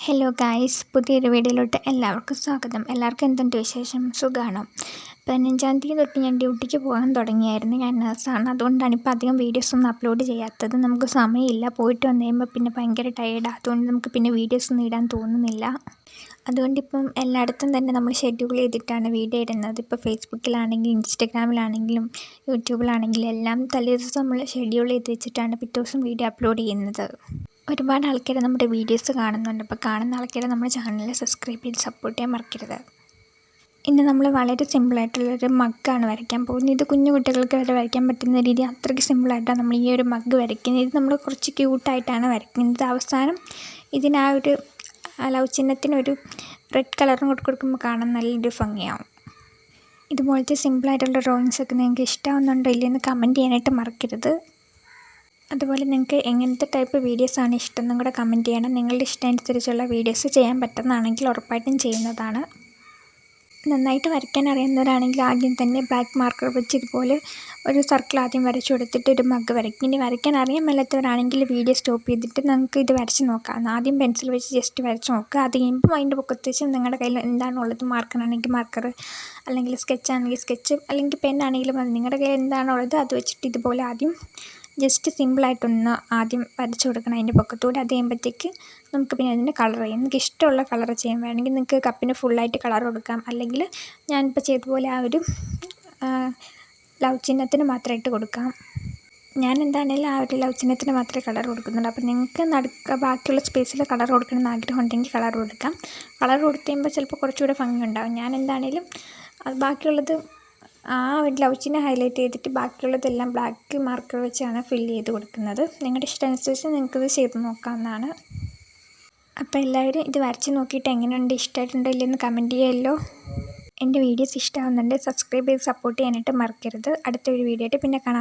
Hello guys, പുതിയൊരു വീഡിയോയിലോട്ട് എല്ലാവർക്കും സ്വാഗതം. എല്ലാവർക്കും എന്തുണ്ട് വിശേഷം? സുഖമാണോ? 15-ാം തീയതി തൊട്ട് ഞാൻ ഡ്യൂട്ടിക്ക് പോകാൻ തുടങ്ങിയായിരുന്നു. ഞാൻ നഴ്സാണ്. അതുകൊണ്ടാണ് ഇപ്പോൾ അധികം വീഡിയോസൊന്നും അപ്ലോഡ് ചെയ്യാത്തത്. നമുക്ക് സമയമില്ല. പോയിട്ട് വന്നു കഴിയുമ്പോൾ പിന്നെ ഭയങ്കര ടയേർഡാണ്. അതുകൊണ്ട് നമുക്ക് പിന്നെ വീഡിയോസൊന്നും ഇടാൻ തോന്നുന്നില്ല. അതുകൊണ്ടിപ്പം എല്ലായിടത്തും തന്നെ നമ്മൾ ഷെഡ്യൂൾ ചെയ്തിട്ടാണ് വീഡിയോ ഇടുന്നത്. ഇപ്പോൾ ഫേസ്ബുക്കിലാണെങ്കിലും ഇൻസ്റ്റഗ്രാമിലാണെങ്കിലും യൂട്യൂബിലാണെങ്കിലും എല്ലാം തലേദിവസം നമ്മൾ ഷെഡ്യൂൾ ചെയ്ത് വെച്ചിട്ടാണ് പിറ്റേ ദിവസം വീഡിയോ അപ്ലോഡ് ചെയ്യുന്നത്. ഒരുപാട് ആൾക്കാർ നമ്മുടെ വീഡിയോസ് കാണുന്നുണ്ട്. അപ്പോൾ കാണുന്ന ആൾക്കാർ നമ്മുടെ ചാനൽ സബ്സ്ക്രൈബ് ചെയ്ത് സപ്പോർട്ട് ചെയ്യാൻ മറക്കരുത്. ഇന്ന് നമ്മൾ വളരെ സിമ്പിളായിട്ടുള്ളൊരു മഗ്ഗാണ് വരയ്ക്കാൻ പോകുന്നത്. ഇത് കുഞ്ഞു കുട്ടികൾക്ക് വരെ വരയ്ക്കാൻ പറ്റുന്ന രീതി അത്രയ്ക്ക് സിമ്പിളായിട്ടാണ് നമ്മൾ ഈ ഒരു മഗ്ഗ് വരയ്ക്കുന്നത്. ഇത് നമ്മൾ കുറച്ച് ക്യൂട്ടായിട്ടാണ് വരയ്ക്കുന്നത്. അവസാനം ഇതിന് ആ ഒരു ലവ് ചിഹ്നത്തിനൊരു റെഡ് കളറും കൂടെ കൊടുക്കുമ്പോൾ കാണാൻ നല്ലൊരു ഭംഗിയാവും. ഇതുപോലത്തെ സിമ്പിളായിട്ടുള്ള ഡ്രോയിങ്സൊക്കെ നിങ്ങൾക്ക് ഇഷ്ടമാവുന്നുണ്ടോ ഇല്ലയെന്ന് കമൻറ്റ് ചെയ്യാനായിട്ട് മറക്കരുത്. അതുപോലെ നിങ്ങൾക്ക് എങ്ങനത്തെ ടൈപ്പ് വീഡിയോസാണ് ഇഷ്ടം എന്നും കൂടെ കമൻറ്റ് ചെയ്യണം. നിങ്ങളുടെ ഇഷ്ടമനുസരിച്ചുള്ള വീഡിയോസ് ചെയ്യാൻ പറ്റുന്നതാണെങ്കിൽ ഉറപ്പായിട്ടും ചെയ്യുന്നതാണ്. നന്നായിട്ട് വരയ്ക്കാൻ അറിയുന്നവരാണെങ്കിൽ ആദ്യം തന്നെ ബ്ലാക്ക് മാർക്കർ വെച്ച് ഇതുപോലെ ഒരു സർക്കിൾ ആദ്യം വരച്ചു കൊടുത്തിട്ട് ഒരു മഗ്ഗ് വരയ്ക്കും. ഇനി വരയ്ക്കാൻ അറിയാൻ മേലാത്തവരാണെങ്കിൽ വീഡിയോ സ്റ്റോപ്പ് ചെയ്തിട്ട് നമുക്ക് ഇത് വരച്ച് നോക്കാം. ആദ്യം പെൻസിൽ വെച്ച് ജസ്റ്റ് വരച്ച് നോക്കുക. അത് കഴിയുമ്പോൾ അതിൻ്റെ പൊക്കത്ത് വെച്ച് നിങ്ങളുടെ കയ്യിൽ എന്താണുള്ളത്, മാർക്കറാണെങ്കിൽ മാർക്കർ, അല്ലെങ്കിൽ സ്കെച്ചാണെങ്കിൽ സ്കെച്ച്, അല്ലെങ്കിൽ പെന്നാണെങ്കിലും അത് നിങ്ങളുടെ കയ്യിൽ എന്താണുള്ളത് അത് വെച്ചിട്ട് ഇതുപോലെ ആദ്യം ജസ്റ്റ് സിമ്പിളായിട്ടൊന്ന് ആദ്യം വരച്ച് കൊടുക്കണം അതിൻ്റെ പൊക്കത്തൂടെ. അത് കഴിയുമ്പോഴത്തേക്ക് നമുക്ക് പിന്നെ അതിൻ്റെ കളർ ചെയ്യാം. നിങ്ങൾക്ക് ഇഷ്ടമുള്ള കളർ ചെയ്യാൻ വേണമെങ്കിൽ നിങ്ങൾക്ക് കപ്പിന് ഫുള്ളായിട്ട് കളർ കൊടുക്കാം. അല്ലെങ്കിൽ ഞാനിപ്പോൾ ചെയ്ത പോലെ ആ ഒരു ലവ് ചിഹ്നത്തിന് മാത്രമായിട്ട് കൊടുക്കാം. ഞാൻ എന്താണെങ്കിലും ആ ഒരു ലവ് ചിഹ്നത്തിന് മാത്രമേ കളർ കൊടുക്കുന്നുള്ളൂ. അപ്പോൾ നിങ്ങൾക്ക് ബാക്കിയുള്ള സ്പേസിൽ കളർ കൊടുക്കണമെന്ന് ആഗ്രഹം ഉണ്ടെങ്കിൽ കളർ കൊടുക്കാം. കളർ കൊടുത്ത് കഴിയുമ്പോൾ ചിലപ്പോൾ കുറച്ചുകൂടെ ഭംഗിയുണ്ടാകും. ഞാൻ എന്താണെങ്കിലും അത് ബാക്കിയുള്ളത് ആ ഒരു ലവ് ചിഹ്നം ഹൈലൈറ്റ് ചെയ്തിട്ട് ബാക്കിയുള്ളതെല്ലാം ബ്ലാക്ക് മാർക്കർ വെച്ചാണ് ഫില്ല് ചെയ്ത് കൊടുക്കുന്നത്. നിങ്ങളുടെ ഇഷ്ടമനുസരിച്ച് നിങ്ങൾക്കിത് ചെയ്ത് നോക്കാവുന്നതാണ്. അപ്പോൾ എല്ലാവരും ഇത് വരച്ച് നോക്കിയിട്ട് എങ്ങനെയുണ്ട്, ഇഷ്ടമായിട്ടുണ്ടോ ഇല്ലയെന്ന് കമൻറ്റ് ചെയ്യുമല്ലോ. എൻ്റെ വീഡിയോസ് ഇഷ്ടമാകുന്നുണ്ട് സബ്സ്ക്രൈബ് ചെയ്ത് സപ്പോർട്ട് ചെയ്യാനായിട്ട് മറക്കരുത്. അടുത്തൊരു വീഡിയോ ആയിട്ട് പിന്നെ കാണാം.